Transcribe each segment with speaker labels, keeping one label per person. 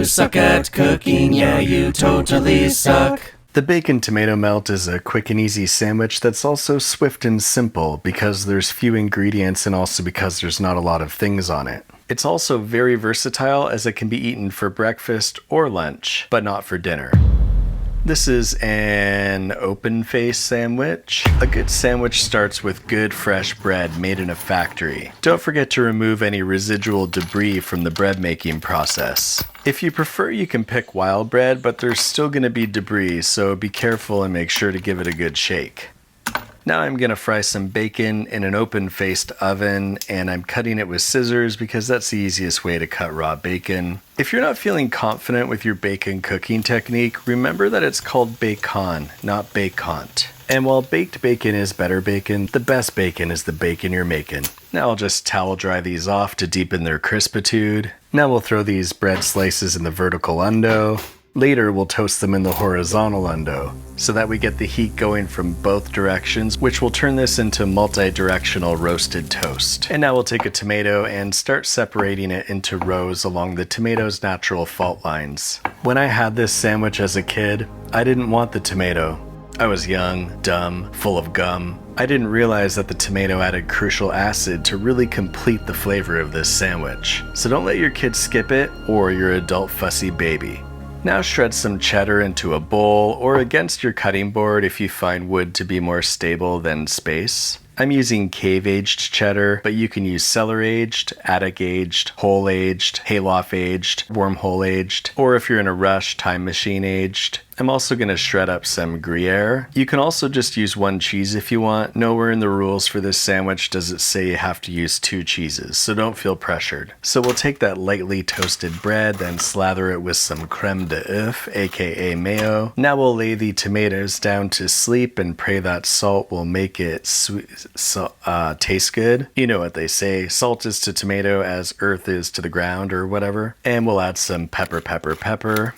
Speaker 1: You suck at cooking, yeah, you totally suck.
Speaker 2: The bacon tomato melt is a quick and easy sandwich that's also swift and simple because there's few ingredients and also because there's not a lot of things on it. It's also very versatile as it can be eaten for breakfast or lunch, but not for dinner. This is an open-face sandwich. A good sandwich starts with good fresh bread made in a factory. Don't forget to remove any residual debris from the bread making process. If you prefer, you can pick wild bread, but there's still going to be debris, so be careful and make sure to give it a good shake. Now I'm going to fry some bacon in an open-faced oven, and I'm cutting it with scissors because that's the easiest way to cut raw bacon. If you're not feeling confident with your bacon cooking technique, remember that it's called bacon, not bacont. And while baked bacon is better bacon, the best bacon is the bacon you're making. Now I'll just towel dry these off to deepen their crispitude. Now we'll throw these bread slices in the vertical undo. Later, we'll toast them in the horizontal undo, so that we get the heat going from both directions, which will turn this into multi-directional roasted toast. And now we'll take a tomato and start separating it into rows along the tomato's natural fault lines. When I had this sandwich as a kid, I didn't want the tomato. I was young, dumb, full of gum. I didn't realize that the tomato added crucial acid to really complete the flavor of this sandwich. So don't let your kids skip it, or your adult fussy baby. Now shred some cheddar into a bowl or against your cutting board if you find wood to be more stable than space. I'm using cave-aged cheddar, but you can use cellar-aged, attic-aged, hole-aged, hayloft-aged, wormhole-aged, or if you're in a rush, time machine-aged. I'm also going to shred up some Gruyere. You can also just use one cheese if you want. Nowhere in the rules for this sandwich does it say you have to use 2 cheeses, so don't feel pressured. So we'll take that lightly toasted bread, then slather it with some creme d'oeuf, aka mayo. Now we'll lay the tomatoes down to sleep and pray that salt will make it taste good. You know what they say, salt is to tomato as earth is to the ground or whatever. And we'll add some pepper.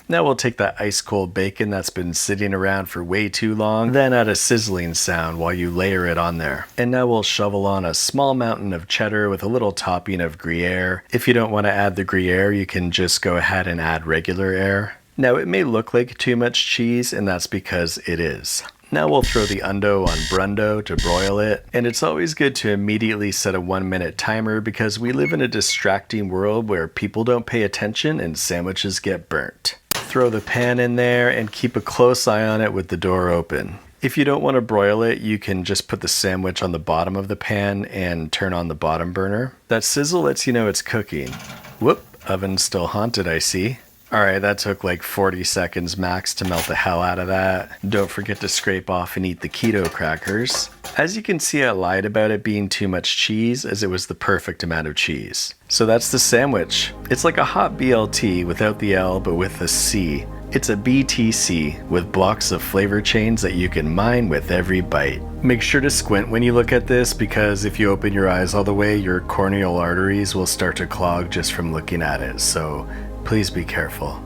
Speaker 2: Now we'll take that ice cold bacon that's been sitting around for way too long, then add a sizzling sound while you layer it on there. And now we'll shovel on a small mountain of cheddar with a little topping of Gruyere. If you don't want to add the Gruyere, you can just go ahead and add regular air. Now it may look like too much cheese, and that's because it is. Now we'll throw the undo on brundo to broil it, and it's always good to immediately set a 1-minute timer because we live in a distracting world where people don't pay attention and sandwiches get burnt. Throw the pan in there and keep a close eye on it with the door open. If you don't want to broil it, you can just put the sandwich on the bottom of the pan and turn on the bottom burner. That sizzle lets you know it's cooking. Whoop, oven's still haunted, I see. Alright, that took like 40 seconds max to melt the hell out of that. Don't forget to scrape off and eat the keto crackers. As you can see, I lied about it being too much cheese, as it was the perfect amount of cheese. So that's the sandwich. It's like a hot BLT without the L but with the C. It's a BTC with blocks of flavor chains that you can mine with every bite. Make sure to squint when you look at this because if you open your eyes all the way, your corneal arteries will start to clog just from looking at it. So please be careful.